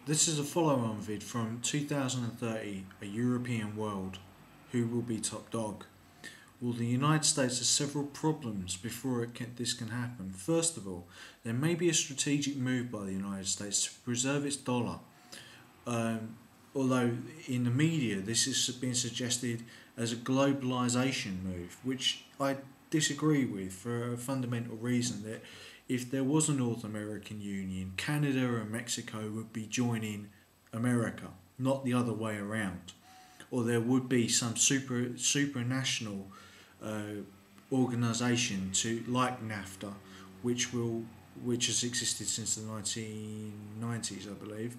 This is a follow-on vid from 2030, A European World. Who will be top dog? Well, the United States has several problems before this can happen. First of all, there may be a strategic move by the United States to preserve its dollar. Although in the media this has been suggested as a globalization move, which I disagree with for a fundamental reason that if there was a North American Union, Canada and Mexico would be joining America, not the other way around. Or there would be some supranational organisation to like NAFTA, which has existed since the 1990s, I believe,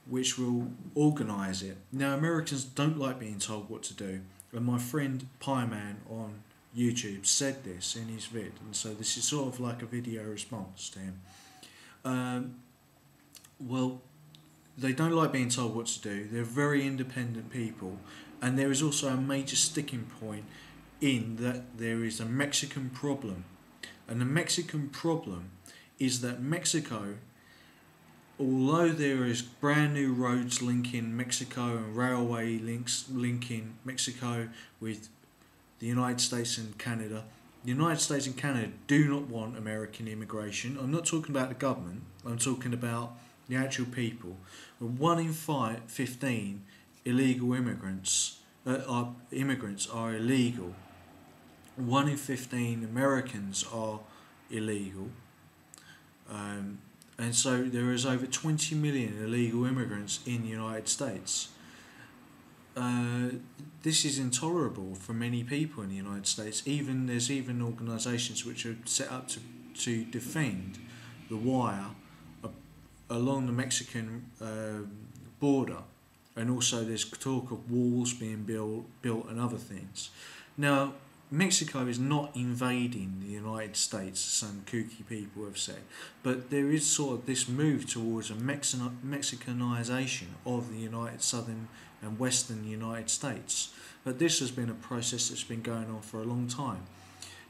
which will organise it. Now, Americans don't like being told what to do, and my friend Pieman on YouTube said this in his vid, and so this is sort of like a video response to him. Well, they don't like being told what to do. They're very independent people, and there is also a major sticking point in that there is a Mexican problem, and the Mexican problem is that Mexico, although there is brand new roads linking Mexico and railway links linking Mexico with the United States and Canada, the United States and Canada do not want American immigration. I'm not talking about the government, I'm talking about the actual people. 1 in 15 illegal immigrants are illegal. 1 in 15 Americans are illegal. And so there is over 20 million illegal immigrants in the United States. This is intolerable for many people in the United States. There's even organisations which are set up to defend the wire along the Mexican border, and also there's talk of walls being built and other things. Now, Mexico is not invading the United States, some kooky people have said, but there is sort of this move towards a Mexicanization of the southern and western United States. But this has been a process that's been going on for a long time.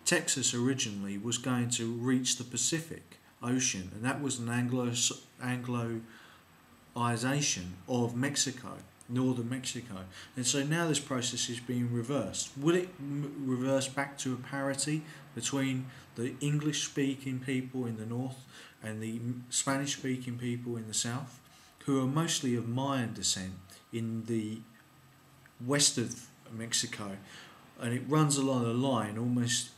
Texas originally was going to reach the Pacific Ocean, and that was an Angloization of Mexico, northern Mexico, and so now this process is being reversed. Will it reverse back to a parity between the English-speaking people in the north and the Spanish-speaking people in the south, who are mostly of Mayan descent in the west of Mexico, and it runs along a line almost.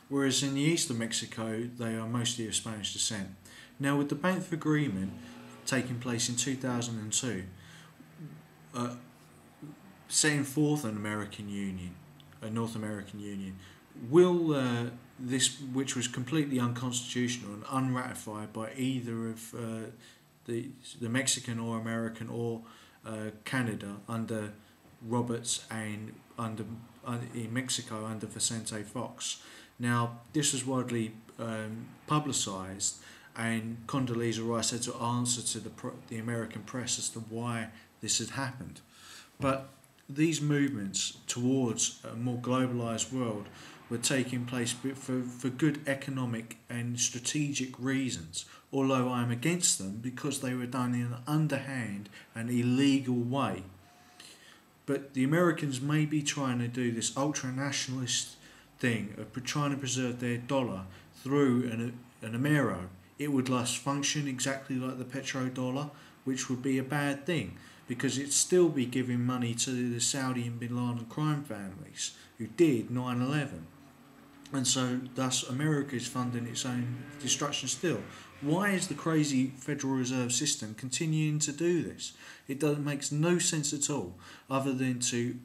Whereas in the east of Mexico, they are mostly of Spanish descent. Now, with the Banff Agreement taking place in 2002, setting forth an American Union, a North American Union, will this, which was completely unconstitutional and unratified by either of the Mexican or American or Canada under Roberts and in Mexico under Vicente Fox. Now, this was widely publicised, and Condoleezza Rice had to answer to the American press as to why this had happened. But these movements towards a more globalised world were taking place for good economic and strategic reasons, although I am against them because they were done in an underhand and illegal way. But the Americans may be trying to do this ultra-nationalist thing of trying to preserve their dollar through an Amero. It would thus function exactly like the Petro-Dollar, which would be a bad thing because it'd still be giving money to the Saudi and Bin Laden crime families who did 9/11. And so thus America is funding its own destruction still. Why is the crazy Federal Reserve System continuing to do this? It makes no sense at all, other than to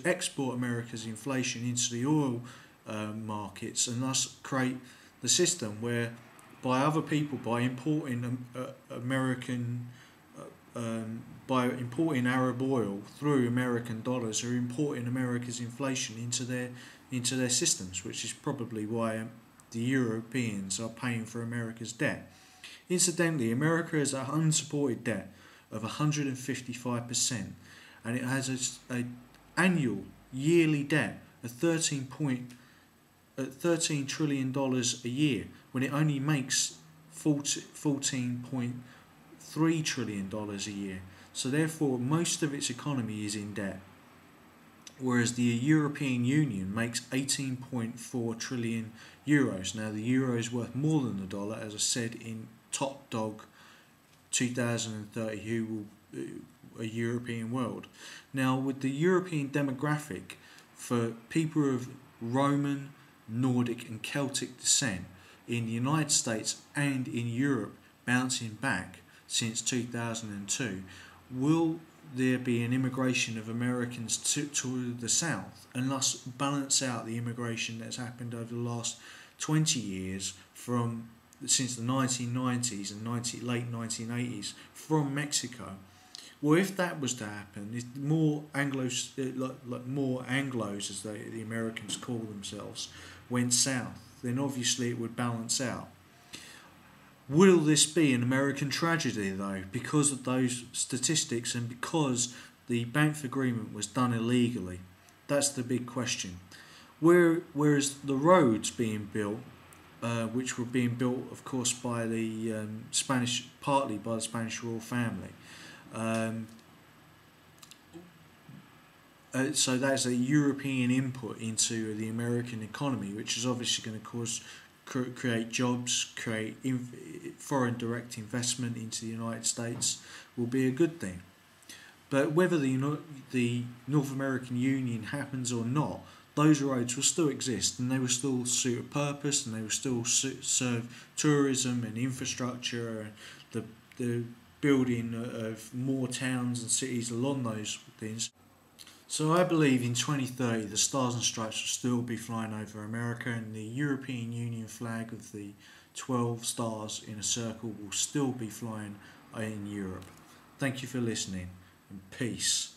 export America's inflation into the oil markets and thus create the system where by other people, by importing by importing Arab oil through American dollars, are importing America's inflation into their systems, which is probably why the Europeans are paying for America's debt. Incidentally, America has an unsupported debt of 155%, and it has an annual yearly debt of $13 trillion a year, when it only makes $14.3 trillion a year. So therefore, most of its economy is in debt. Whereas the European Union makes 18.4 trillion euros. Now the euro is worth more than the dollar, as I said in Top Dog 2030, who will a European world. Now with the European demographic for people of Roman, Nordic and Celtic descent in the United States and in Europe bouncing back since 2002, will there be an immigration of Americans to the south and thus balance out the immigration that's happened over the last 20 years since the 1990s and late 1980s from Mexico? Well, if that was to happen, if more Anglos, more Anglos as the Americans call themselves, went south, then obviously it would balance out. Will this be an American tragedy though, because of those statistics and because the Banff Agreement was done illegally? That's the big question. Whereas the roads being built, which were being built, of course, by the partly by the Spanish royal family. So that's a European input into the American economy, which is obviously going to create jobs, create foreign direct investment into the United States, will be a good thing. But whether the North American Union happens or not, those roads will still exist and they will still suit a purpose and they will still serve tourism and infrastructure and the building of more towns and cities along those things. So I believe in 2030 the Stars and Stripes will still be flying over America and the European Union flag of the 12 stars in a circle will still be flying in Europe. Thank you for listening and peace.